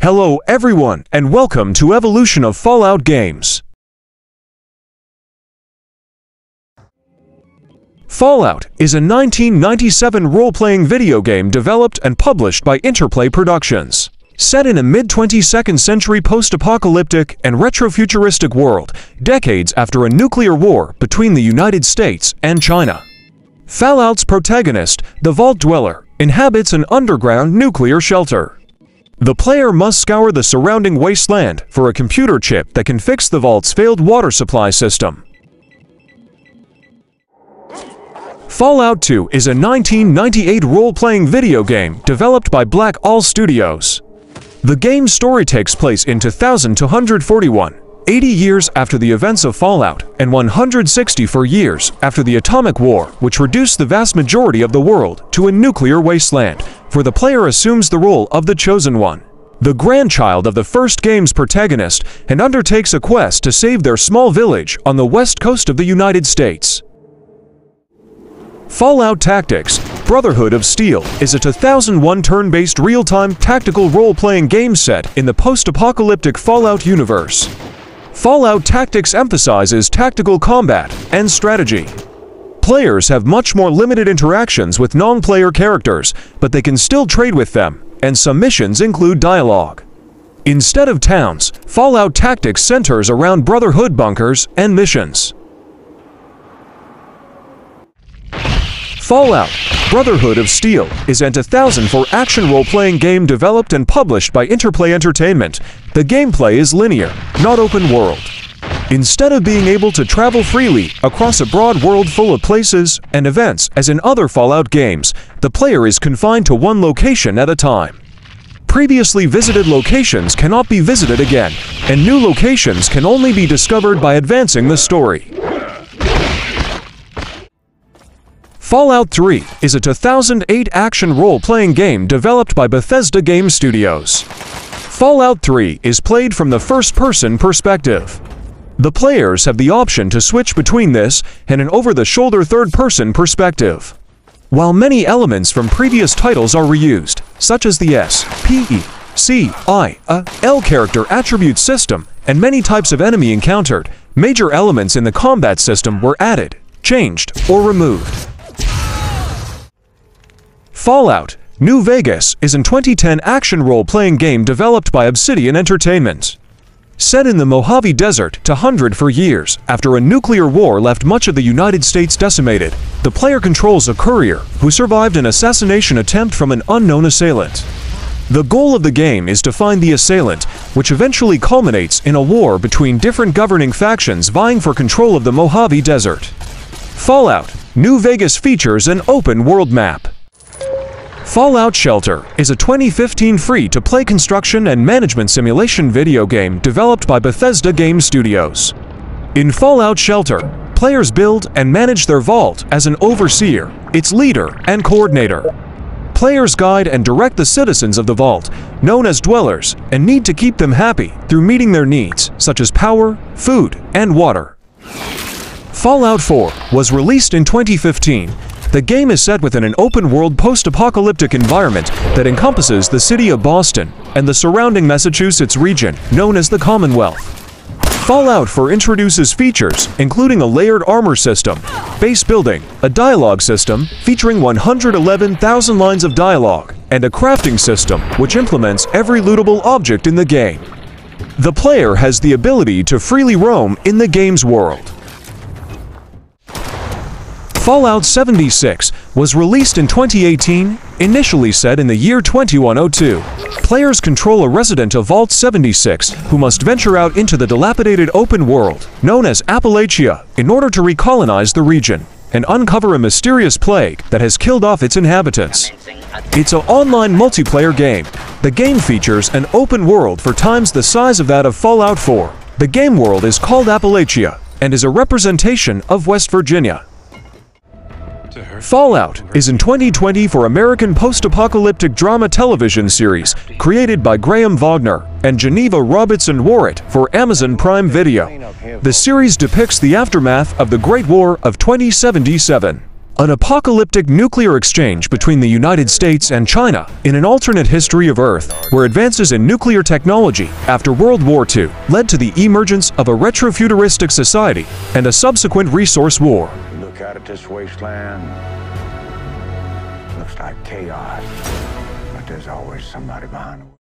Hello everyone, and welcome to Evolution of Fallout Games. Fallout is a 1997 role-playing video game developed and published by Interplay Productions. Set in a mid-22nd century post-apocalyptic and retrofuturistic world, decades after a nuclear war between the United States and China. Fallout's protagonist, the Vault Dweller, inhabits an underground nuclear shelter. The player must scour the surrounding wasteland for a computer chip that can fix the Vault's failed water supply system. Fallout 2 is a 1998 role-playing video game developed by Black Owl Studios. The game's story takes place in 2241, 80 years after the events of Fallout, and 164 years after the atomic war, which reduced the vast majority of the world to a nuclear wasteland, where the player assumes the role of the Chosen One, the grandchild of the first game's protagonist, and undertakes a quest to save their small village on the west coast of the United States. Fallout Tactics: Brotherhood of Steel is a 2001 turn-based real-time tactical role-playing game set in the post-apocalyptic Fallout universe. Fallout Tactics emphasizes tactical combat and strategy. Players have much more limited interactions with non-player characters, but they can still trade with them, and some missions include dialogue. Instead of towns, Fallout Tactics centers around Brotherhood bunkers and missions. Fallout: Brotherhood of Steel is a 2004 action role-playing game developed and published by Interplay Entertainment. The gameplay is linear, not open world. Instead of being able to travel freely across a broad world full of places and events as in other Fallout games, the player is confined to one location at a time. Previously visited locations cannot be visited again, and new locations can only be discovered by advancing the story. Fallout 3 is a 2008 action role-playing game developed by Bethesda Game Studios. Fallout 3 is played from the first-person perspective. The players have the option to switch between this and an over-the-shoulder third-person perspective. While many elements from previous titles are reused, such as the S, P, E, C, I, L character attribute system and many types of enemy encountered, major elements in the combat system were added, changed, or removed. Fallout: New Vegas is a 2010 action role-playing game developed by Obsidian Entertainment. Set in the Mojave Desert to 100 for years after a nuclear war left much of the United States decimated, the player controls a courier who survived an assassination attempt from an unknown assailant. The goal of the game is to find the assailant, which eventually culminates in a war between different governing factions vying for control of the Mojave Desert. Fallout: New Vegas features an open-world map. Fallout Shelter is a 2015 free-to-play construction and management simulation video game developed by Bethesda Game Studios. In Fallout Shelter, players build and manage their vault as an overseer, its leader and coordinator. Players guide and direct the citizens of the vault, known as dwellers, and need to keep them happy through meeting their needs, such as power, food, and water. Fallout 4 was released in 2015. The game is set within an open-world post-apocalyptic environment that encompasses the city of Boston and the surrounding Massachusetts region, known as the Commonwealth. Fallout 4 introduces features including a layered armor system, base building, a dialogue system featuring 111,000 lines of dialogue, and a crafting system which implements every lootable object in the game. The player has the ability to freely roam in the game's world. Fallout 76 was released in 2018, initially set in the year 2102. Players control a resident of Vault 76 who must venture out into the dilapidated open world, known as Appalachia, in order to recolonize the region and uncover a mysterious plague that has killed off its inhabitants. It's an online multiplayer game. The game features an open world 4 times the size of that of Fallout 4. The game world is called Appalachia and is a representation of West Virginia. Fallout is in 2020 for American post-apocalyptic drama television series created by Graham Wagner and Geneva Robertson Warrett for Amazon Prime Video. The series depicts the aftermath of the Great War of 2077. An apocalyptic nuclear exchange between the United States and China in an alternate history of Earth, where advances in nuclear technology after World War II led to the emergence of a retrofuturistic society and a subsequent resource war. Look out at this wasteland. Looks like chaos, but there's always somebody behind it.